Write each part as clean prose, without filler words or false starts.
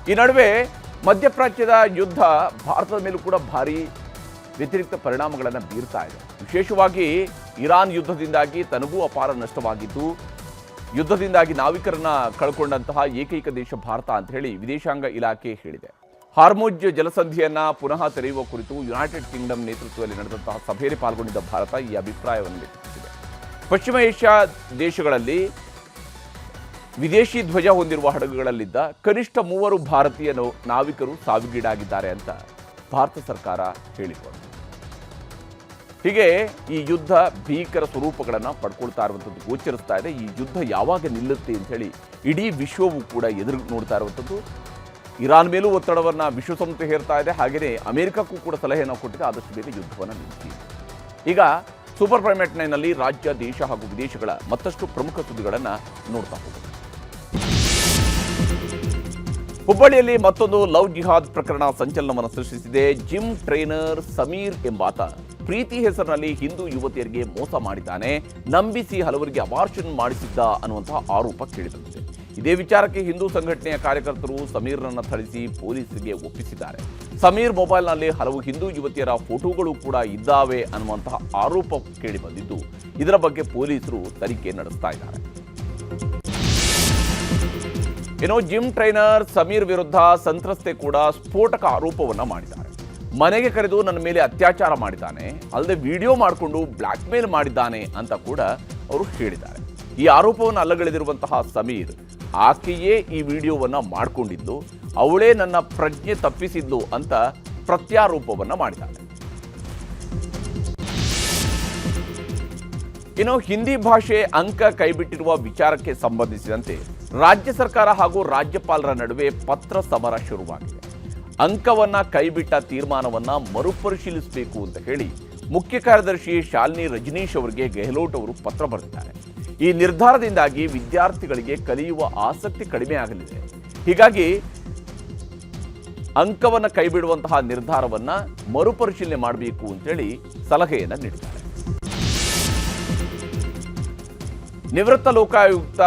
ಈ ನಡುವೆ ಮಧ್ಯಪ್ರಾಚ್ಯದ ಯುದ್ಧ ಭಾರತದ ಮೇಲೂ ಕೂಡ ಭಾರಿ ವ್ಯತಿರಿಕ್ತ ಪರಿಣಾಮಗಳನ್ನು ಬೀರ್ತಾ ಇದೆ. ವಿಶೇಷವಾಗಿ ಇರಾನ್ ಯುದ್ಧದಿಂದಾಗಿ ತನಗೂ ಅಪಾರ ನಷ್ಟವಾಗಿದ್ದು, ಯುದ್ಧದಿಂದಾಗಿ ನಾವಿಕರನ್ನ ಕಳ್ಕೊಂಡಂತಹ ಏಕೈಕ ದೇಶ ಭಾರತ ಅಂತ ಹೇಳಿ ವಿದೇಶಾಂಗ ಇಲಾಖೆ ಹೇಳಿದೆ. ಹಾರ್ಮುಜ್ ಜಲಸಂಧಿಯನ್ನ ಪುನಃ ತೆರೆಯುವ ಕುರಿತು ಯುನೈಟೆಡ್ ಕಿಂಗ್ಡಮ್ ನೇತೃತ್ವದಲ್ಲಿ ನಡೆದಂತಹ ಸಭೆಯಲ್ಲಿ ಪಾಲ್ಗೊಂಡಿದ್ದ ಭಾರತ ಈ ಅಭಿಪ್ರಾಯವನ್ನು ವ್ಯಕ್ತಪಡಿಸಿದೆ. ಪಶ್ಚಿಮ ಏಷ್ಯಾ ದೇಶಗಳಲ್ಲಿ ವಿದೇಶಿ ಧ್ವಜ ಹೊಂದಿರುವ ಹಡಗುಗಳಲ್ಲಿದ್ದ ಕನಿಷ್ಠ 3 ಭಾರತೀಯ ನಾವಿಕರು ಸಾವಿಗೀಡಾಗಿದ್ದಾರೆ ಅಂತ ಭಾರತ ಸರ್ಕಾರ ಹೇಳಿಕೊಂಡಿದೆ. ಹೀಗೆ ಈ ಯುದ್ಧ ಭೀಕರ ಸ್ವರೂಪಗಳನ್ನು ಪಡ್ಕೊಳ್ತಾ ಇರುವಂಥದ್ದು ಗೋಚರಿಸ್ತಾ ಇದೆ. ಈ ಯುದ್ಧ ಯಾವಾಗ ನಿಲ್ಲುತ್ತೆ ಅಂತ ಹೇಳಿ ಇಡೀ ವಿಶ್ವವೂ ಕೂಡ ಎದುರು ನೋಡ್ತಾ ಇರುವಂಥದ್ದು. ಇರಾನ್ ಮೇಲೂ ಒತ್ತಡವನ್ನು ವಿಶ್ವಸಂಸ್ಥೆ ಹೇರ್ತಾ ಇದೆ. ಹಾಗೆಯೇ ಅಮೆರಿಕಕ್ಕೂ ಕೂಡ ಸಲಹೆಯನ್ನು ಕೊಟ್ಟಿದೆ, ಆದಷ್ಟು ಬೇಗ ಯುದ್ಧವನ್ನು ನಿಲ್ಲಿಸಿ. ಈಗ ಸೂಪರ್ ಪ್ರೈಮ್ ನೆಟ್ 9ನಲ್ಲಿ ರಾಜ್ಯ, ದೇಶ ಹಾಗೂ ವಿದೇಶಗಳ ಮತ್ತಷ್ಟು ಪ್ರಮುಖ ಸುದ್ದಿಗಳನ್ನು ನೋಡ್ತಾ ಹೋಗೋಣ. ಹುಬ್ಬಳ್ಳಿಯಲ್ಲಿ ಮತ್ತೊಂದು ಲವ್ ಜಿಹಾದ್ ಪ್ರಕರಣ ಸಂಚಲನವನ್ನು ಸೃಷ್ಟಿಸಿದೆ. ಜಿಮ್ ಟ್ರೈನರ್ ಸಮೀರ್ ಎಂಬಾತ ಪ್ರೀತಿ ಹೆಸರಿನಲ್ಲಿ ಹಿಂದೂ ಯುವತಿಯರಿಗೆ ಮೋಸ ಮಾಡಿದ್ದಾನೆ, ನಂಬಿಸಿ ಹಲವರಿಗೆ ಅಬಾರ್ಷನ್ ಮಾಡಿಸಿದ್ದ ಅನ್ನುವಂತಹ ಆರೋಪ ಕೇಳಿಬಂದಿದೆ. ಇದೇ ವಿಚಾರಕ್ಕೆ ಹಿಂದೂ ಸಂಘಟನೆಯ ಕಾರ್ಯಕರ್ತರು ಸಮೀರ್ನನ್ನು ಥಳಿಸಿ ಪೊಲೀಸರಿಗೆ ಒಪ್ಪಿಸಿದ್ದಾರೆ. ಸಮೀರ್ ಮೊಬೈಲ್ನಲ್ಲಿ ಹಲವು ಹಿಂದೂ ಯುವತಿಯರ ಫೋಟೋಗಳು ಕೂಡ ಇದ್ದಾವೆ ಅನ್ನುವಂತಹ ಆರೋಪ ಕೇಳಿಬಂದಿದ್ದು, ಇದರ ಬಗ್ಗೆ ಪೊಲೀಸರು ತನಿಖೆ ನಡೆಸ್ತಾ ಇದ್ದಾರೆ. ಇನ್ನು ಜಿಮ್ ಟ್ರೈನರ್ ಸಮೀರ್ ವಿರುದ್ಧ ಸಂತ್ರಸ್ತೆ ಕೂಡ ಸ್ಫೋಟಕ ಆರೋಪವನ್ನು ಮಾಡಿದ್ದಾರೆ. ಮನೆಗೆ ಕರೆದು ನನ್ನ ಮೇಲೆ ಅತ್ಯಾಚಾರ ಮಾಡಿದ್ದಾನೆ, ಅಲ್ಲದೆ ವಿಡಿಯೋ ಮಾಡಿಕೊಂಡು ಬ್ಲ್ಯಾಕ್ ಮೇಲ್ ಮಾಡಿದ್ದಾನೆ ಅಂತ ಕೂಡ ಅವರು ಹೇಳಿದ್ದಾರೆ. ಈ ಆರೋಪವನ್ನು ಅಲ್ಲಗಳೆದಿರುವಂತಹ ಸಮೀರ್, ಆಕೆಯೇ ಈ ವಿಡಿಯೋವನ್ನು ಮಾಡಿಕೊಂಡಿದ್ದು, ಅವಳೇ ನನ್ನ ಪ್ರಜ್ಞೆ ತಪ್ಪಿಸಿದ್ಲು ಅಂತ ಪ್ರತ್ಯಾರೋಪವನ್ನು ಮಾಡಿದ್ದಾರೆ. ಇನ್ನು ಹಿಂದಿ ಭಾಷೆ ಅಂಕ ಕೈಬಿಟ್ಟಿರುವ ವಿಚಾರಕ್ಕೆ ಸಂಬಂಧಿಸಿದಂತೆ ರಾಜ್ಯ ಸರ್ಕಾರ ಹಾಗೂ ರಾಜ್ಯಪಾಲರ ನಡುವೆ ಪತ್ರ ಸಮರ ಶುರುವಾಗಿದೆ. ಅಂಕವನ್ನ ಕೈಬಿಟ್ಟ ತೀರ್ಮಾನವನ್ನ ಮರುಪರಿಶೀಲಿಸಬೇಕು ಅಂತ ಹೇಳಿ ಮುಖ್ಯ ಕಾರ್ಯದರ್ಶಿ ಶಾಲಿನಿ ರಜನೀಶ್ ಅವರಿಗೆ ಗೆಹ್ಲೋಟ್ ಅವರು ಪತ್ರ ಬರೆದಿದ್ದಾರೆ. ಈ ನಿರ್ಧಾರದಿಂದಾಗಿ ವಿದ್ಯಾರ್ಥಿಗಳಿಗೆ ಕಲಿಯುವ ಆಸಕ್ತಿ ಕಡಿಮೆ ಆಗಲಿದೆ. ಹೀಗಾಗಿ ಅಂಕವನ್ನ ಕೈಬಿಡುವಂತಹ ನಿರ್ಧಾರವನ್ನ ಮರುಪರಿಶೀಲನೆ ಮಾಡಬೇಕು ಅಂತೇಳಿ ಸಲಹೆಯನ್ನು ನೀಡಿದ್ದಾರೆ. ನಿವೃತ್ತ ಲೋಕಾಯುಕ್ತ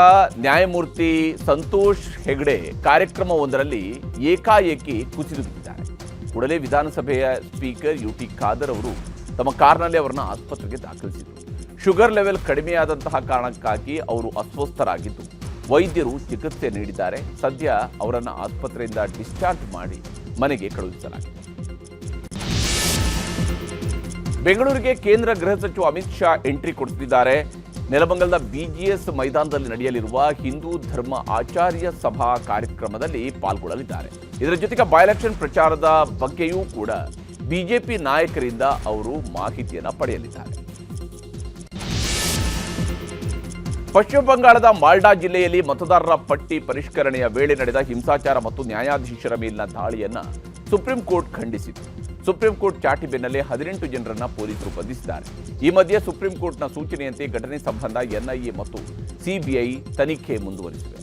ನ್ಯಾಯಮೂರ್ತಿ ಸಂತೋಷ್ ಹೆಗ್ಡೆ ಕಾರ್ಯಕ್ರಮವೊಂದರಲ್ಲಿ ಏಕಾಏಕಿ ಕುಸಿದು ಬಿದ್ದಿದ್ದಾರೆ. ಕೂಡಲೇ ವಿಧಾನಸಭೆಯ ಸ್ಪೀಕರ್ ಯುಟಿ ಖಾದರ್ ಅವರು ತಮ್ಮ ಕಾರ್ನಲ್ಲಿ ಅವರನ್ನು ಆಸ್ಪತ್ರೆಗೆ ದಾಖಲಿಸಿದರು. ಶುಗರ್ ಲೆವೆಲ್ ಕಡಿಮೆಯಾದಂತಹ ಕಾರಣಕ್ಕಾಗಿ ಅವರು ಅಸ್ವಸ್ಥರಾಗಿದ್ದು ವೈದ್ಯರು ಚಿಕಿತ್ಸೆ ನೀಡಿದ್ದಾರೆ. ಸದ್ಯ ಅವರನ್ನು ಆಸ್ಪತ್ರೆಯಿಂದ ಡಿಸ್ಚಾರ್ಜ್ ಮಾಡಿ ಮನೆಗೆ ಕಳುಹಿಸಲಾಗಿದೆ. ಬೆಂಗಳೂರಿಗೆ ಕೇಂದ್ರ ಗೃಹ ಸಚಿವ ಅಮಿತ್ ಶಾ ಎಂಟ್ರಿ ಕೊಡುತ್ತಿದ್ದಾರೆ. ನೆಲಮಂಗಲದ ಬಿಜಿಎಸ್ ಮೈದಾನದಲ್ಲಿ ನಡೆಯಲಿರುವ ಹಿಂದೂ ಧರ್ಮ ಆಚಾರ್ಯ ಸಭಾ ಕಾರ್ಯಕ್ರಮದಲ್ಲಿ ಪಾಲ್ಗೊಳ್ಳಲಿದ್ದಾರೆ. ಇದರ ಜೊತೆಗೆ ಬೈ ಎಲೆಕ್ಷನ್ ಪ್ರಚಾರದ ಬಗ್ಗೆಯೂ ಕೂಡ ಬಿಜೆಪಿ ನಾಯಕರಿಂದ ಅವರು ಮಾಹಿತಿಯನ್ನು ಪಡೆಯಲಿದ್ದಾರೆ. ಪಶ್ಚಿಮ ಬಂಗಾಳದ ಮಾಲ್ಡಾ ಜಿಲ್ಲೆಯಲ್ಲಿ ಮತದಾರರ ಪಟ್ಟಿ ಪರಿಷ್ಕರಣೆಯ ವೇಳೆ ನಡೆದ ಹಿಂಸಾಚಾರ ಮತ್ತು ನ್ಯಾಯಾಧೀಶರ ಮೇಲಿನ ದಾಳಿಯನ್ನು ಸುಪ್ರೀಂ ಕೋರ್ಟ್ ಖಂಡಿಸಿತು. ಸುಪ್ರೀಂ ಕೋರ್ಟ್ ಚಾಟಿ ಬೆನ್ನಲ್ಲೇ 18 ಜನರನ್ನ ಪೊಲೀಸರು ಬಂಧಿಸಿದ್ದಾರೆ. ಈ ಮಧ್ಯೆ ಸುಪ್ರೀಂ ಕೋರ್ಟ್ನ ಸೂಚನೆಯಂತೆ ಘಟನೆ ಸಂಬಂಧ ಎನ್ಐಎ ಮತ್ತು ಸಿಬಿಐ ತನಿಖೆ ಮುಂದುವರಿಸಿವೆ.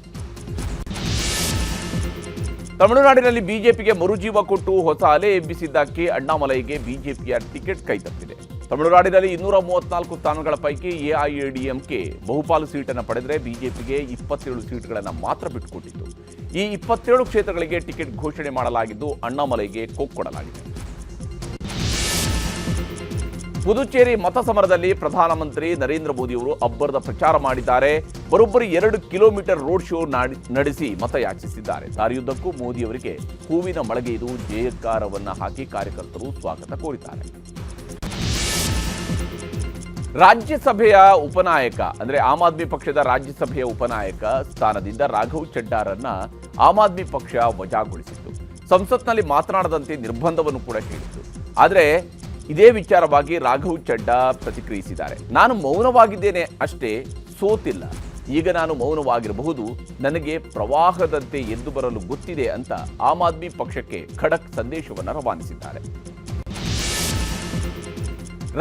ತಮಿಳುನಾಡಿನಲ್ಲಿ ಬಿಜೆಪಿಗೆ ಮರುಜೀವ ಕೊಟ್ಟು ಹೊಸ ಅಲೆ ಎಬ್ಬಿಸಿದ್ದಕ್ಕೆ ಅಣ್ಣಾಮಲೈಗೆ ಬಿಜೆಪಿಯ ಟಿಕೆಟ್ ಕೈತಪ್ಪಿದೆ. ತಮಿಳುನಾಡಿನಲ್ಲಿ 234 ಸ್ಥಾನಗಳ ಪೈಕಿ ಎಐಎಡಿಎಂಕೆ ಬಹುಪಾಲು ಸೀಟನ್ನು ಪಡೆದರೆ ಬಿಜೆಪಿಗೆ 27 ಸೀಟ್ಗಳನ್ನು ಮಾತ್ರ ಬಿಟ್ಟುಕೊಟ್ಟಿತ್ತು. ಈ 27 ಕ್ಷೇತ್ರಗಳಿಗೆ ಟಿಕೆಟ್ ಘೋಷಣೆ ಮಾಡಲಾಗಿದ್ದು ಅಣ್ಣಾಮಲೈಗೆ ಕೊಡಲಾಗಿದೆ. ಪುದುಚೇರಿ ಮತ ಸಮರದಲ್ಲಿ ಪ್ರಧಾನಮಂತ್ರಿ ನರೇಂದ್ರ ಮೋದಿ ಅವರು ಅಬ್ಬರದ ಪ್ರಚಾರ ಮಾಡಿದ್ದಾರೆ. ಬರೋಬ್ಬರಿ 2 ಕಿಲೋಮೀಟರ್ ರೋಡ್ ಶೋ ನಡೆಸಿ ಮತಯಾಚಿಸಿದ್ದಾರೆ. ದಾರಿಯುದ್ದಕ್ಕೂ ಮೋದಿ ಅವರಿಗೆ ಹೂವಿನ ಮಳೆಗೆಯ್ದು ಜಯಕಾರವನ್ನು ಹಾಕಿ ಕಾರ್ಯಕರ್ತರು ಸ್ವಾಗತ ಕೋರಿದ್ದಾರೆ. ರಾಜ್ಯಸಭೆಯ ಉಪನಾಯಕ ಅಂದ್ರೆ ಆಮ್ ಆದ್ಮಿ ಪಕ್ಷದ ರಾಜ್ಯಸಭೆಯ ಉಪನಾಯಕ ಸ್ಥಾನದಿಂದ ರಾಘವ್ ಚಡ್ಡಾರನ್ನ ಆಮ್ ಆದ್ಮಿ ಪಕ್ಷ ವಜಾಗೊಳಿಸಿತ್ತು. ಸಂಸತ್ನಲ್ಲಿ ಮಾತನಾಡದಂತೆ ನಿರ್ಬಂಧವನ್ನು ಕೂಡ ಹೇಳಿತ್ತು. ಆದರೆ ಇದೇ ವಿಚಾರವಾಗಿ ರಾಘವ್ ಚಡ್ಡಾ ಪ್ರತಿಕ್ರಿಯಿಸಿದ್ದಾರೆ. ನಾನು ಮೌನವಾಗಿದ್ದೇನೆ ಅಷ್ಟೇ, ಸೋತಿಲ್ಲ. ಈಗ ನಾನು ಮೌನವಾಗಿರಬಹುದು, ನನಗೆ ಪ್ರವಾಹದಂತೆ ಎದ್ದು ಬರಲು ಗೊತ್ತಿದೆ ಅಂತ ಆಮ್ ಆದ್ಮಿ ಪಕ್ಷಕ್ಕೆ ಖಡಕ್ ಸಂದೇಶವನ್ನು ರವಾನಿಸಿದ್ದಾರೆ.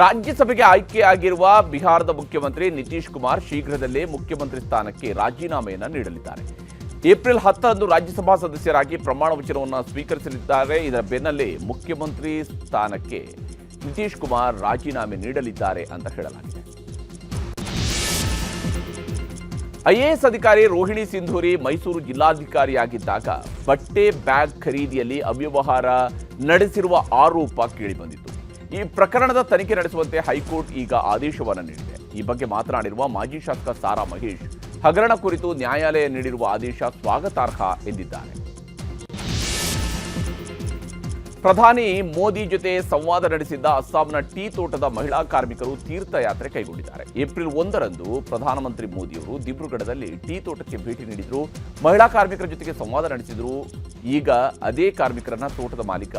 ರಾಜ್ಯಸಭೆಗೆ ಆಯ್ಕೆಯಾಗಿರುವ ಬಿಹಾರದ ಮುಖ್ಯಮಂತ್ರಿ ನಿತೀಶ್ ಕುಮಾರ್ ಶೀಘ್ರದಲ್ಲೇ ಮುಖ್ಯಮಂತ್ರಿ ಸ್ಥಾನಕ್ಕೆ ರಾಜೀನಾಮೆಯನ್ನು ನೀಡಲಿದ್ದಾರೆ. ಏಪ್ರಿಲ್ 10ರಂದು ರಾಜ್ಯಸಭಾ ಸದಸ್ಯರಾಗಿ ಪ್ರಮಾಣ ವಚನವನ್ನು ಸ್ವೀಕರಿಸಲಿದ್ದಾರೆ. ಇದರ ಬೆನ್ನಲ್ಲೇ ಮುಖ್ಯಮಂತ್ರಿ ಸ್ಥಾನಕ್ಕೆ ನಿತೀಶ್ ಕುಮಾರ್ ರಾಜೀನಾಮೆ ನೀಡಲಿದ್ದಾರೆ ಅಂತ ಹೇಳಲಾಗಿದೆ. ಐಎಎಸ್ ಅಧಿಕಾರಿ ರೋಹಿಣಿ ಸಿಂಧೂರಿ ಮೈಸೂರು ಜಿಲ್ಲಾಧಿಕಾರಿಯಾಗಿದ್ದಾಗ ಬಟ್ಟೆ ಬ್ಯಾಗ್ ಖರೀದಿಯಲ್ಲಿ ಅವ್ಯವಹಾರ ನಡೆಸಿರುವ ಆರೋಪ ಕೇಳಿಬಂದಿತ್ತು. ಈ ಪ್ರಕರಣದ ತನಿಖೆ ನಡೆಸುವಂತೆ ಹೈಕೋರ್ಟ್ ಈಗ ಆದೇಶವನ್ನು ನೀಡಿದೆ. ಈ ಬಗ್ಗೆ ಮಾತನಾಡಿರುವ ಮಾಜಿ ಶಾಸಕ ಸಾರಾ ಮಹೇಶ್, ಹಗರಣ ಕುರಿತು ನ್ಯಾಯಾಲಯ ನೀಡಿರುವ ಆದೇಶ ಸ್ವಾಗತಾರ್ಹ ಎಂದಿದ್ದಾರೆ. ಪ್ರಧಾನಿ ಮೋದಿ ಜೊತೆ ಸಂವಾದ ನಡೆಸಿದ್ದ ಅಸ್ಸಾಂನ ಟೀ ತೋಟದ ಮಹಿಳಾ ಕಾರ್ಮಿಕರು ತೀರ್ಥಯಾತ್ರೆ ಕೈಗೊಂಡಿದ್ದಾರೆ. ಏಪ್ರಿಲ್ 1ರಂದು ಪ್ರಧಾನಮಂತ್ರಿ ಮೋದಿಯವರು ದಿಬ್ರುಗಢದಲ್ಲಿ ಟೀ ತೋಟಕ್ಕೆ ಭೇಟಿ ನೀಡಿದ್ರು. ಮಹಿಳಾ ಕಾರ್ಮಿಕರ ಜೊತೆಗೆ ಸಂವಾದ ನಡೆಸಿದ್ರು. ಈಗ ಅದೇ ಕಾರ್ಮಿಕರನ್ನ ತೋಟದ ಮಾಲೀಕ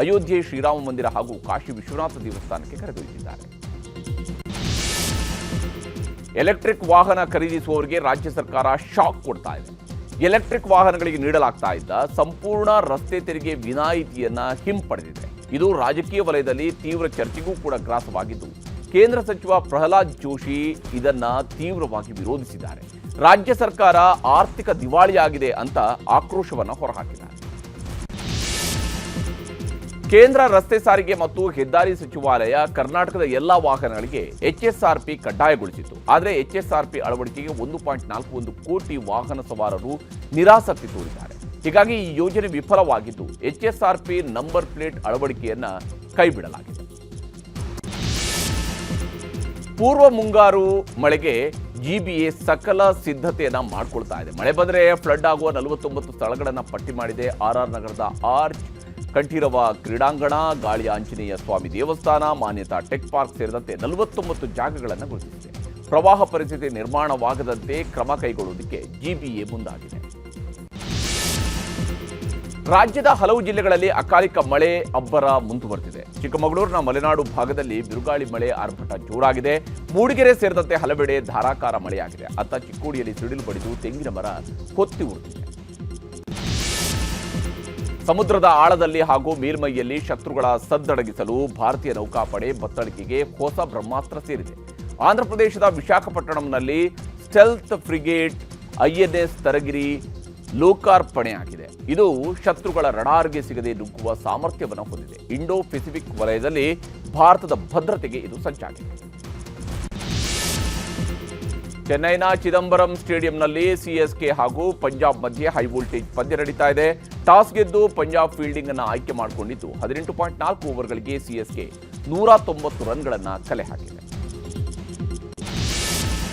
ಅಯೋಧ್ಯೆ ಶ್ರೀರಾಮ ಮಂದಿರ ಹಾಗೂ ಕಾಶಿ ವಿಶ್ವನಾಥ ದೇವಸ್ಥಾನಕ್ಕೆ ಕರೆದೊಯ್ದಿದ್ದಾರೆ. ಎಲೆಕ್ಟ್ರಿಕ್ ವಾಹನ ಖರೀದಿಸುವವರಿಗೆ ರಾಜ್ಯ ಸರ್ಕಾರ ಶಾಕ್ ಕೊಡ್ತಾ ಇದೆ. ಎಲೆಕ್ಟ್ರಿಕ್ ವಾಹನಗಳಿಗೆ ನೀಡಲಾಗ್ತಾ ಇದ್ದ ಸಂಪೂರ್ಣ ರಸ್ತೆ ತೆರಿಗೆ ವಿನಾಯಿತಿಯನ್ನ ಹಿಂಪಡೆದಿದೆ. ಇದು ರಾಜಕೀಯ ವಲಯದಲ್ಲಿ ತೀವ್ರ ಚರ್ಚೆಗೂ ಕೂಡ ಗ್ರಾಸವಾಗಿದ್ದು, ಕೇಂದ್ರ ಸಚಿವ ಪ್ರಹ್ಲಾದ್ ಜೋಶಿ ಇದನ್ನ ತೀವ್ರವಾಗಿ ವಿರೋಧಿಸಿದ್ದಾರೆ. ರಾಜ್ಯ ಸರ್ಕಾರ ಆರ್ಥಿಕ ದಿವಾಳಿಯಾಗಿದೆ ಅಂತ ಆಕ್ರೋಶವನ್ನ ಹೊರಹಾಕಿದ್ದಾರೆ. ಕೇಂದ್ರ ರಸ್ತೆ ಸಾರಿಗೆ ಮತ್ತು ಹೆದ್ದಾರಿ ಸಚಿವಾಲಯ ಕರ್ನಾಟಕದ ಎಲ್ಲಾ ವಾಹನಗಳಿಗೆ HSRP ಕಡ್ಡಾಯಗೊಳಿಸಿತ್ತು. ಆದರೆ HSRP ಅಳವಡಿಕೆಗೆ 1.41 ಕೋಟಿ ವಾಹನ ಸವಾರರು ನಿರಾಸಕ್ತಿ ತೋರಿದ್ದಾರೆ. ಹೀಗಾಗಿ ಈ ಯೋಜನೆ ವಿಫಲವಾಗಿದ್ದು HSRP ನಂಬರ್ ಪ್ಲೇಟ್ ಅಳವಡಿಕೆಯನ್ನ ಕೈಬಿಡಲಾಗಿದೆ. ಪೂರ್ವ ಮುಂಗಾರು ಮಳೆಗೆ GBA ಸಕಲ ಸಿದ್ಧತೆಯನ್ನ ಮಾಡಿಕೊಳ್ತಾ ಇದೆ. ಮಳೆ ಬಂದರೆ ಫ್ಲಡ್ ಆಗುವ 49 ಸ್ಥಳಗಳನ್ನು ಪಟ್ಟಿ ಮಾಡಿದೆ. RR ನಗರದ ಆರ್ಚ್, ಕಂಠೀರವ ಕ್ರೀಡಾಂಗಣ, ಗಾಳಿ ಆಂಜನೇಯ ಸ್ವಾಮಿ ದೇವಸ್ಥಾನ, ಮಾನ್ಯತಾ ಟೆಕ್ ಪಾರ್ಕ್ ಸೇರಿದಂತೆ 49 ಜಾಗಗಳನ್ನು ಗುರುತಿಸಿದೆ. ಪ್ರವಾಹ ಪರಿಸ್ಥಿತಿ ನಿರ್ಮಾಣವಾಗದಂತೆ ಕ್ರಮ ಕೈಗೊಳ್ಳುವುದಕ್ಕೆ GBA ಮುಂದಾಗಿದೆ. ರಾಜ್ಯದ ಹಲವು ಜಿಲ್ಲೆಗಳಲ್ಲಿ ಅಕಾಲಿಕ ಮಳೆ ಅಬ್ಬರ ಮುಂದುವರೆದಿದೆ. ಚಿಕ್ಕಮಗಳೂರಿನ ಮಲೆನಾಡು ಭಾಗದಲ್ಲಿ ಬಿರುಗಾಳಿ ಮಳೆ ಆರ್ಭಟ ಜೋರಾಗಿದೆ. ಮೂಡಿಗೆರೆ ಸೇರಿದಂತೆ ಹಲವೆಡೆ ಧಾರಾಕಾರ ಮಳೆಯಾಗಿದೆ. ಅತ್ತ ಚಿಕ್ಕೋಡಿಯಲ್ಲಿ ಸಿಡಿಲು ಬಡಿದು ತೆಂಗಿನ ಮರ ಹೊತ್ತಿ ಉರುಳಿದೆ. ಸಮುದ್ರದ ಆಳದಲ್ಲಿ ಹಾಗೂ ಮೇಲ್ಮೈಯಲ್ಲಿ ಶತ್ರುಗಳ ಸದ್ದಡಗಿಸಲು ಭಾರತೀಯ ನೌಕಾಪಡೆ ಬತ್ತಳಿಕೆಗೆ ಹೊಸ ಬ್ರಹ್ಮಾಸ್ತ್ರ ಸೇರಿದೆ. ಆಂಧ್ರಪ್ರದೇಶದ ವಿಶಾಖಪಟ್ಟಣಂನಲ್ಲಿ ಸ್ಟೆಲ್ತ್ ಫ್ರಿಗೇಟ್ INS ತರಗಿರಿ ಲೋಕಾರ್ಪಣೆಯಾಗಿದೆ. ಇದು ಶತ್ರುಗಳ ರಡಾರ್ಗೆ ಸಿಗದೆ ನುಗ್ಗುವ ಸಾಮರ್ಥ್ಯವನ್ನು ಹೊಂದಿದೆ. ಇಂಡೋ ಪೆಸಿಫಿಕ್ ವಲಯದಲ್ಲಿ ಭಾರತದ ಭದ್ರತೆಗೆ ಇದು ಸಜ್ಜಾಗಿದೆ. ಚೆನ್ನೈನ ಚಿದಂಬರಂ ಸ್ಟೇಡಿಯಂನಲ್ಲಿ CSK ಹಾಗೂ ಪಂಜಾಬ್ ಮಧ್ಯೆ ಹೈ ವೋಲ್ಟೇಜ್ ಪಂದ್ಯ ನಡೀತಾ ಇದೆ. ಟಾಸ್ ಗೆದ್ದು ಪಂಜಾಬ್ ಫೀಲ್ಡಿಂಗ್ ಅನ್ನು ಆಯ್ಕೆ ಮಾಡಿಕೊಂಡಿದ್ದು 18.4 ಓವರ್ಗಳಿಗೆ CSK 190 ರನ್ಗಳನ್ನು ಕಲೆ ಹಾಕಿದೆ.